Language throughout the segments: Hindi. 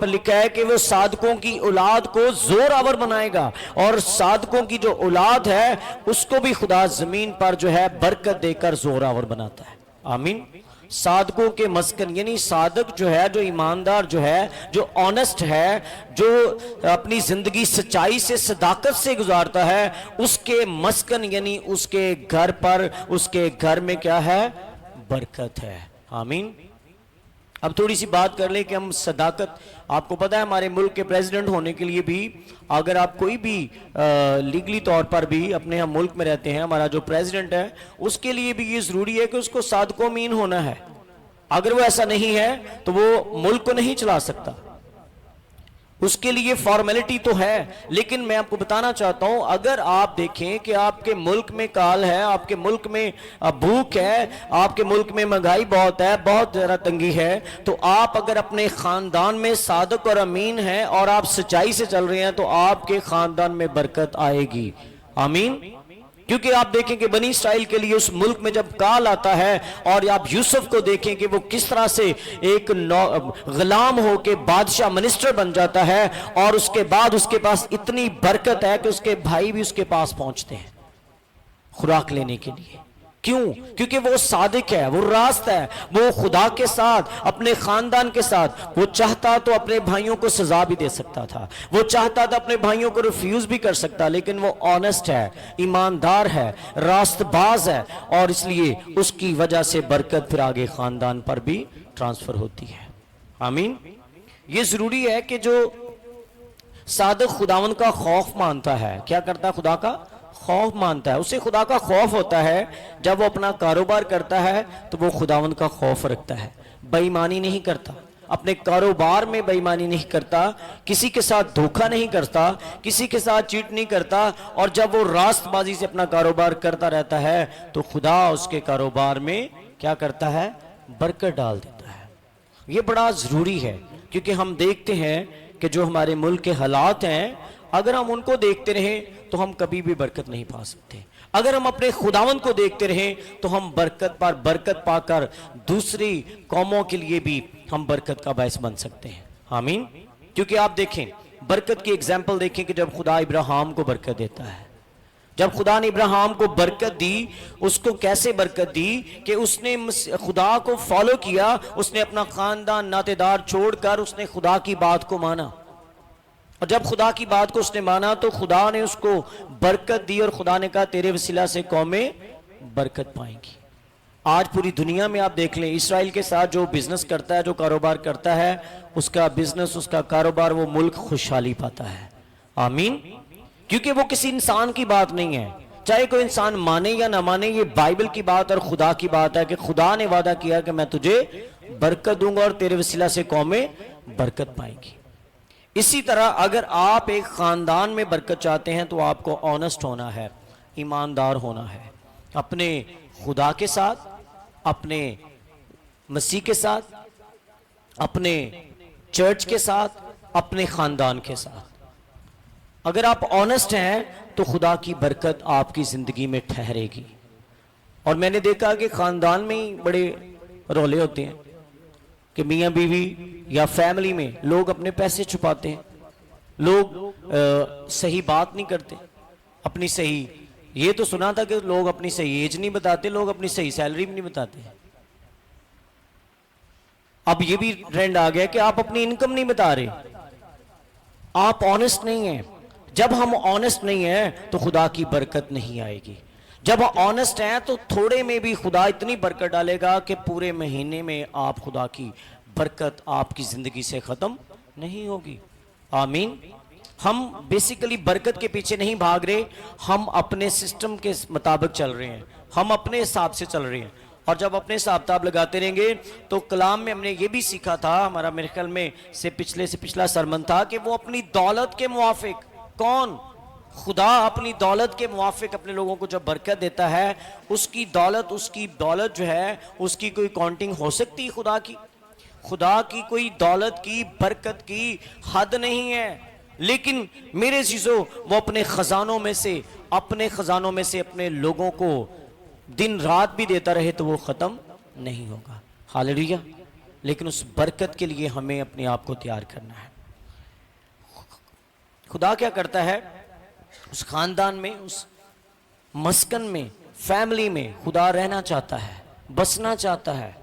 पर लिखा है कि वो साधकों की औलाद को जोरावर बनाएगा और साधकों की जो औलाद है उसको भी खुदा जमीन पर जो है बरकत देकर जोरावर बनाता है। आमीन। साधकों के मस्कन यानी साधक जो है, जो ईमानदार जो है, जो ऑनेस्ट है, जो अपनी जिंदगी सच्चाई से सदाकत से गुजारता है, उसके मस्कन यानी उसके घर पर, उसके घर में क्या है? बरकत है। आमीन। अब थोड़ी सी बात कर लें कि हम सदाकत, आपको पता है हमारे मुल्क के प्रेसिडेंट होने के लिए भी, अगर आप कोई भी लीगली तौर पर भी अपने हम मुल्क में रहते हैं, हमारा जो प्रेसिडेंट है उसके लिए भी ये ज़रूरी है कि उसको सादको अमीन होना है। अगर वो ऐसा नहीं है तो वो मुल्क को नहीं चला सकता। उसके लिए फॉर्मेलिटी तो है, लेकिन मैं आपको बताना चाहता हूं, अगर आप देखें कि आपके मुल्क में काल है, आपके मुल्क में भूख है, आपके मुल्क में महंगाई बहुत है, बहुत ज़्यादा तंगी है, तो आप अगर अपने ख़ानदान में सादक और अमीन हैं और आप सच्चाई से चल रहे हैं तो आपके ख़ानदान में बरकत आएगी। आमीन। क्योंकि आप देखें कि बनी इस्राइल के लिए उस मुल्क में जब काल आता है, और आप यूसुफ को देखें कि वो किस तरह से एक गुलाम होके बादशाह मिनिस्टर बन जाता है, और उसके बाद उसके पास इतनी बरकत है कि उसके भाई भी उसके पास पहुंचते हैं खुराक लेने के लिए। क्यों? क्योंकि वो सादिक है, वो रास्त है, वो खुदा के साथ, अपने खानदान के साथ। वो चाहता तो अपने भाइयों को सजा भी दे सकता था, वो चाहता था अपने भाइयों को रिफ्यूज भी कर सकता, लेकिन वो ऑनेस्ट है, ईमानदार है, रास्तबाज है, और इसलिए उसकी वजह से बरकत फिर आगे खानदान पर भी ट्रांसफर होती है। आमीन। ये जरूरी है कि जो सादिक खुदावन का खौफ मानता है, क्या करता है? खुदा का खौफ मानता है। उसे खुदा का खौफ होता है। जब वो अपना कारोबार करता है तो वो खुदावंद का खौफ रखता है, बेईमानी नहीं करता, अपने कारोबार में बेईमानी नहीं करता, किसी के साथ धोखा नहीं करता, किसी के साथ चीट नहीं करता, और जब वो रास्तबाजी से अपना कारोबार करता रहता है तो खुदा उसके कारोबार में क्या करता है? बरकत डाल देता है। ये बड़ा ज़रूरी है, क्योंकि हम देखते हैं कि जो हमारे मुल्क के हालात हैं, अगर हम उनको देखते रहें तो हम कभी भी बरकत नहीं पा सकते। अगर हम अपने खुदावंद को देखते रहें तो हम बरकत पर बरकत पाकर दूसरी कौमों के लिए भी हम बरकत का बायस बन सकते हैं। आमीन। क्योंकि आप देखें, बरकत की एग्जाम्पल देखें कि जब खुदा इब्राहिम को बरकत देता है, जब खुदा ने इब्राहिम को बरकत दी, उसको कैसे बरकत दी कि उसने खुदा को फॉलो किया, उसने अपना खानदान नातेदार छोड़कर उसने खुदा की बात को माना, और जब खुदा की बात को उसने माना तो खुदा ने उसको बरकत दी, और खुदा ने कहा तेरे वसीला से कौमें बरकत पाएंगी। आज पूरी दुनिया में आप देख लें, इसराइल के साथ जो बिजनेस करता है, जो कारोबार करता है, उसका बिजनेस, उसका कारोबार, वो मुल्क खुशहाली पाता है। आमीन। क्योंकि वो किसी इंसान की बात नहीं है, चाहे कोई इंसान माने या ना माने, ये बाइबल की बात और खुदा की बात है कि खुदा ने वादा किया कि मैं तुझे बरकत दूंगा और तेरे वसीला से कौमें बरकत पाएंगी। इसी तरह अगर आप एक खानदान में बरकत चाहते हैं तो आपको ऑनेस्ट होना है, ईमानदार होना है, अपने खुदा के साथ, अपने मसीह के साथ, अपने चर्च के साथ, अपने खानदान के साथ। अगर आप ऑनेस्ट हैं तो खुदा की बरकत आपकी जिंदगी में ठहरेगी। और मैंने देखा कि खानदान में ही बड़े रोले होते हैं कि मियाँ बीवी या फैमिली में लोग अपने पैसे छुपाते हैं, लोग सही बात नहीं करते, अपनी सही, ये तो सुना था कि लोग अपनी सही एज नहीं बताते, लोग अपनी सही सैलरी भी नहीं बताते। अब ये भी ट्रेंड आ गया कि आप अपनी इनकम नहीं बता रहे, आप ऑनेस्ट नहीं हैं। जब हम ऑनेस्ट नहीं हैं तो खुदा की बरकत नहीं आएगी। जब ऑनेस्ट हैं तो थोड़े में भी खुदा इतनी बरकत डालेगा कि पूरे महीने में आप खुदा की बरकत आपकी जिंदगी से खत्म नहीं होगी। आमीन। हम बेसिकली बरकत के पीछे नहीं भाग रहे, हम अपने सिस्टम के मुताबिक चल रहे हैं, हम अपने हिसाब से चल रहे हैं। और जब अपने हिसाब किताब लगाते रहेंगे तो कलाम में हमने ये भी सीखा था, हमारा मेरे ख्याल में से पिछला सरमन था, कि वो अपनी दौलत के मुआफिक, कौन? खुदा अपनी दौलत के मुआफिक अपने लोगों को जब बरकत देता है, उसकी दौलत जो है उसकी कोई काउंटिंग हो सकती है? खुदा की कोई दौलत की, बरकत की हद नहीं है। लेकिन मेरे चीजों, वो अपने खजानों में से अपने लोगों को दिन रात भी देता रहे तो वो खत्म नहीं होगा। हालेलुया। लेकिन उस बरकत के लिए हमें अपने आप को तैयार करना है। खुदा क्या करता है, उस खानदान में, उस मस्कन में, फैमिली में खुदा रहना चाहता है, बसना चाहता है,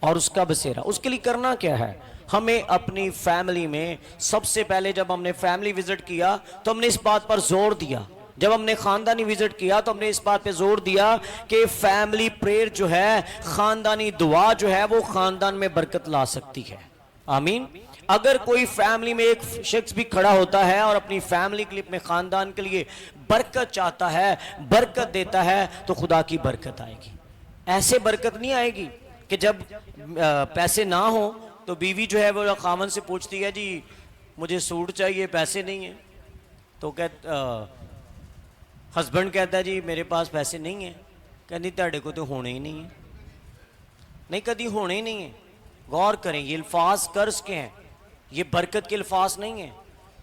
और उसका बसेरा उसके लिए करना क्या है, हमें अपनी फैमिली में सबसे पहले, जब हमने फैमिली विजिट किया तो हमने इस बात पर जोर दिया, जब हमने खानदानी विजिट किया तो हमने इस बात पे जोर दिया कि फैमिली प्रेयर जो है, खानदानी दुआ जो है, वो खानदान में बरकत ला सकती है। आमीन। अगर कोई फैमिली में एक शख्स भी खड़ा होता है और अपनी फैमिली के लिए, अपने खानदान के लिए बरकत चाहता है, बरकत देता है, तो खुदा की बरकत आएगी। ऐसे बरकत नहीं आएगी कि जब पैसे ना हो तो बीवी जो है वो खामन से पूछती है, जी मुझे सूट चाहिए, पैसे नहीं है, तो हस्बैंड कहता है, जी मेरे पास पैसे नहीं है। कहती ਤੁਹਾਡੇ को तो होने ही नहीं है। नहीं, कभी होने ही नहीं है। गौर करें, ये अल्फाज कर्ज के हैं, ये बरकत के अल्फाज नहीं है।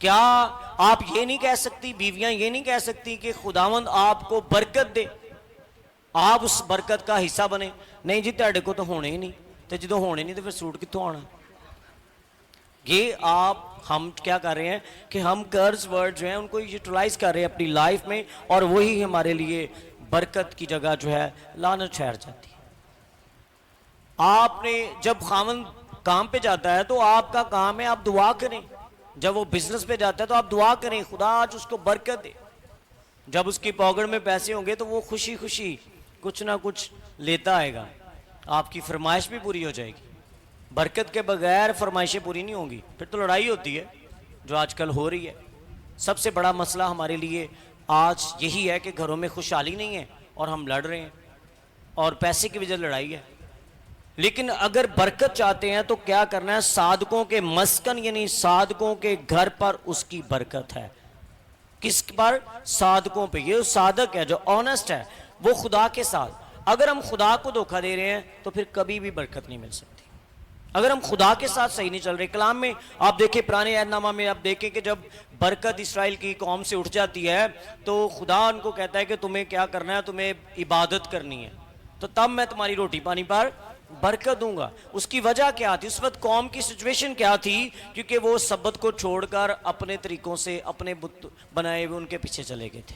क्या आप ये नहीं कह सकती, बीवियां ये नहीं कह सकती कि खुदावंद आपको बरकत दे, आप उस बरकत का हिस्सा बने? नहीं जी, ਤੁਹਾਡੇ को तो होने ही नहीं, तो जो होने नहीं तो फिर सूट कितों आना? ये हम क्या कर रहे हैं कि हम कर्ज वर्ड जो है उनको यूटिलाइज कर रहे हैं अपनी लाइफ में, और वही हमारे लिए बरकत की जगह जो है लानत ठहर जाती है। आपने जब खामन काम पे जाता है तो आपका काम है आप दुआ करें, जब वो बिजनेस पे जाता है तो आप दुआ करें, खुदा आज उसको बरकत दे। जब उसकी पॉकेट में पैसे होंगे तो वो खुशी खुशी कुछ ना कुछ लेता आएगा, आपकी फरमाइश भी पूरी हो जाएगी। बरकत के बगैर फरमाइशें पूरी नहीं होंगी, फिर तो लड़ाई होती है जो आजकल हो रही है। सबसे बड़ा मसला हमारे लिए आज यही है कि घरों में खुशहाली नहीं है और हम लड़ रहे हैं, और पैसे की वजह लड़ाई है। लेकिन अगर बरकत चाहते हैं तो क्या करना है, सादकों के मस्कन यानी सादकों के घर पर उसकी बरकत है। किस पर? सादकों पे। ये सादक है जो ऑनेस्ट है, वो खुदा के साथ। अगर हम खुदा को धोखा दे रहे हैं तो फिर कभी भी बरकत नहीं मिल सकती। अगर हम खुदा के साथ सही नहीं चल रहे, कलाम में आप देखें, पुराने अहदनामा में आप देखें कि जब बरकत इसराइल की कौम से उठ जाती है तो खुदा उनको कहता है कि तुम्हें क्या करना है, तुम्हें इबादत करनी है, तो तब मैं तुम्हारी रोटी पानी पर बरकत दूंगा। उसकी वजह क्या थी? उस वक्त कौम की सिचुएशन क्या थी? क्योंकि वो सब्बत को छोड़कर अपने तरीकों से, अपने बुत बनाए हुए उनके पीछे चले गए थे,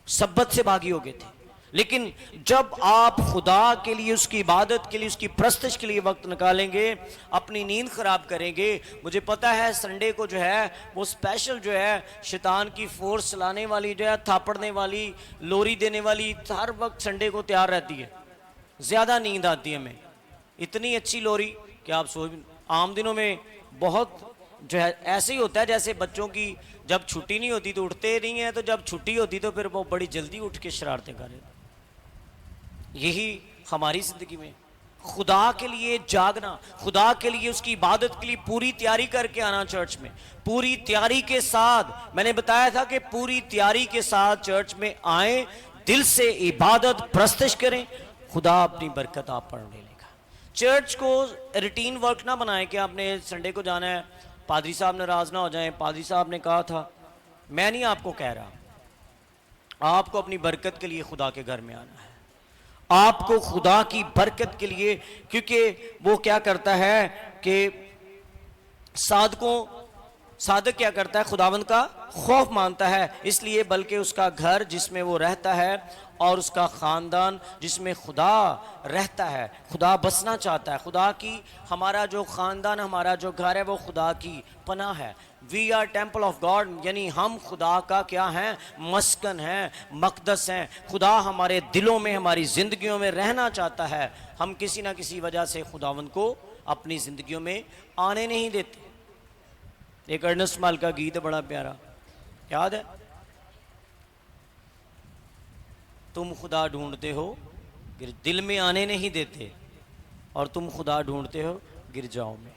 सब्बत से भागी हो गए थे। लेकिन जब आप खुदा के लिए, उसकी इबादत के लिए, उसकी प्रस्तश के लिए वक्त निकालेंगे, अपनी नींद खराब करेंगे। मुझे पता है संडे को जो है वो स्पेशल जो है शैतान की फोर्स चलाने वाली जो है, थापड़ने वाली, लोरी देने वाली, हर वक्त संडे को तैयार रहती है। ज़्यादा नींद आती है हमें, इतनी अच्छी लोरी कि आप आम दिनों में बहुत जो है ऐसे ही होता है जैसे बच्चों की जब छुट्टी नहीं होती तो उठते नहीं है, तो जब छुट्टी होती तो फिर वो बड़ी जल्दी उठ के शरारतें करें। यही हमारी ज़िंदगी में खुदा के लिए जागना, खुदा के लिए, उसकी इबादत के लिए पूरी तैयारी करके आना चर्च में, पूरी तैयारी के साथ। मैंने बताया था कि पूरी तैयारी के साथ चर्च में आए, दिल से इबादत प्रस्तश करें, खुदा अपनी बरकत आप पर ले लेगा। चर्च को रूटीन वर्क ना बनाएं कि आपने संडे को जाना है, पादरी साहब नाराज ना हो जाएं, पादरी साहब ने कहा था। मैं नहीं आपको कह रहा, आपको अपनी बरकत के लिए खुदा के घर में आना है, आपको खुदा की बरकत के लिए। क्योंकि वो क्या करता है कि सादक क्या करता है, खुदावंद का खौफ मानता है, इसलिए बल्कि उसका घर जिसमें वो रहता है और उसका ख़ानदान जिसमें खुदा रहता है, खुदा बसना चाहता है। खुदा की, हमारा जो ख़ानदान, हमारा जो घर है वो खुदा की पनाह है। We are temple of God, यानी हम खुदा का क्या हैं? मस्कन हैं, मकदस हैं। खुदा हमारे दिलों में, हमारी ज़िंदगियों में रहना चाहता है। हम किसी ना किसी वजह से खुदावंद को अपनी ज़िंदगियों में आने नहीं देते। एक अर्नेस्ट माल का गीत है बड़ा प्यारा, याद है? तुम खुदा ढूंढते हो दिल में आने नहीं देते, और तुम खुदा ढूंढते हो गिरजाओं में।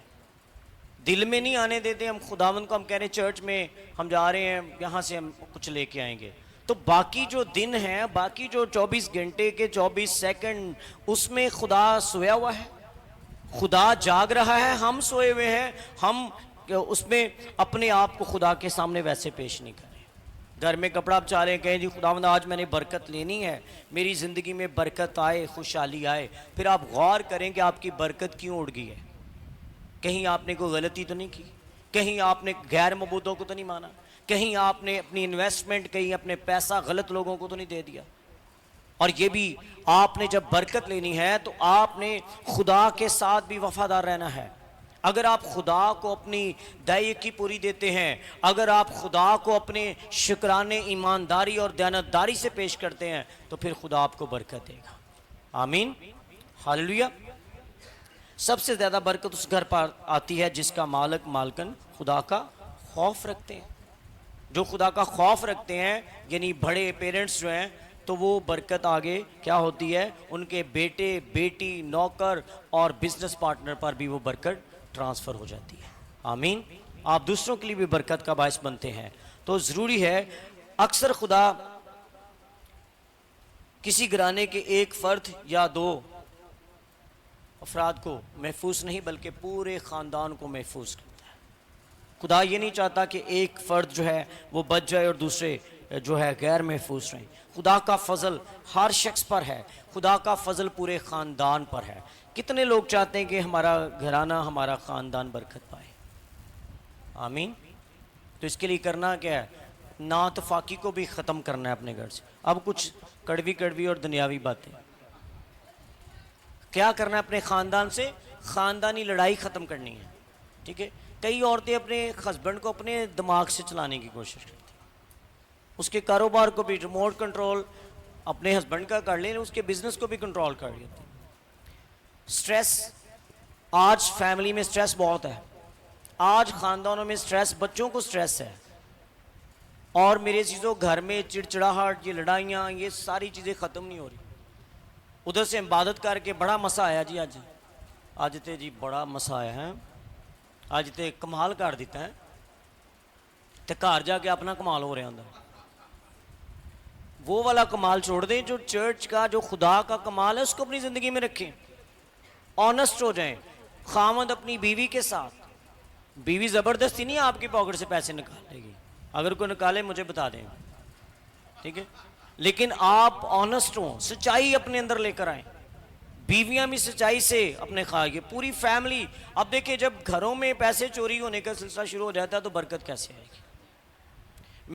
दिल में नहीं आने देते हम खुदावंद को। हम कह रहे हैं चर्च में हम जा रहे हैं, यहाँ से हम कुछ लेके आएंगे, तो बाकी जो दिन है, बाकी जो 24 घंटे के 24 सेकंड, उसमें खुदा सोया हुआ है, खुदा जाग रहा है, हम सोए हुए हैं। हम उसमें अपने आप को खुदा के सामने वैसे पेश नहीं करें। घर में कपड़ा आप चाह रहे हैं, कहें जी खुदावंद आज मैंने बरकत लेनी है, मेरी ज़िंदगी में बरकत आए, खुशहाली आए, फिर आप गौर करें कि आपकी बरकत क्यों उड़ गई है। कहीं आपने कोई गलती तो नहीं की, कहीं आपने गैर मबूदों को तो नहीं माना, कहीं आपने अपनी इन्वेस्टमेंट, कहीं अपने पैसा गलत लोगों को तो नहीं दे दिया। और ये भी आपने जब बरकत लेनी है तो आपने खुदा के साथ भी वफादार रहना है। अगर आप खुदा को अपनी दायकी पूरी देते हैं, अगर आप खुदा को अपने शुक्राने, ईमानदारी और दयानतदारी से पेश करते हैं तो फिर खुदा आपको बरकत देगा। आमीन, हालेलुया। सबसे ज़्यादा बरकत उस घर पर आती है जिसका मालिक मालकन खुदा का खौफ रखते हैं। जो खुदा का खौफ रखते हैं, यानी बड़े पेरेंट्स जो हैं, तो वो बरकत आगे क्या होती है, उनके बेटे बेटी, नौकर और बिजनेस पार्टनर पर भी वो बरकत ट्रांसफ़र हो जाती है। आमीन। आप दूसरों के लिए भी बरकत का बायस बनते हैं। तो ज़रूरी है, अक्सर खुदा किसी घराने के एक फ़र्द या दो अफराद को महफूज नहीं बल्कि पूरे ख़ानदान को महफूज करता है। खुदा ये नहीं चाहता कि एक फ़र्द जो है वो बच जाए और दूसरे जो है गैर महफूज रहें। खुदा का फजल हर शख्स पर है, खुदा का फजल पूरे ख़ानदान पर है। कितने लोग चाहते हैं कि हमारा घराना, हमारा ख़ानदान बरकत पाए? आमीन। तो इसके लिए करना क्या है, नातफाकी को भी ख़त्म करना है अपने घर से। अब कुछ कड़वी कड़वी और दुनियावी बातें क्या करना है, अपने ख़ानदान से ख़ानदानी लड़ाई ख़त्म करनी है। ठीक है, कई औरतें अपने हस्बैंड को अपने दिमाग से चलाने की कोशिश करती हैं, उसके कारोबार को भी रिमोट कंट्रोल अपने हस्बैंड का कर लें, उसके बिजनेस को भी कंट्रोल कर लेते हैं। स्ट्रेस, आज फैमिली में स्ट्रेस बहुत है, आज ख़ानदानों में स्ट्रेस, बच्चों को स्ट्रेस है। और मेरे चीज़ों घर में चिड़चिड़ाहट, ये लड़ाइयाँ, ये सारी चीज़ें ख़त्म नहीं हो रही। उधर से इबादत करके बड़ा मसा आया जी, अज तो जी बड़ा मसा आया है, अज तो कमाल कर दिता है, तो घर जाके अपना कमाल हो रहा होंगे। वो वाला कमाल छोड़ दें जो चर्च का, जो खुदा का कमाल है, उसको अपनी ज़िंदगी में रखें। ऑनेस्ट हो जाएं। खामद अपनी बीवी के साथ, बीवी ज़बरदस्ती नहीं आपकी पॉकेट से पैसे निकालेगी, अगर कोई निकाले मुझे बता दें, ठीक है, लेकिन आप ऑनेस्ट हो, सच्चाई अपने अंदर लेकर आए। बीवियां भी सच्चाई से अपने खाएंगे, पूरी फैमिली। अब देखिए, जब घरों में पैसे चोरी होने का सिलसिला शुरू हो जाता है तो बरकत कैसे आएगी?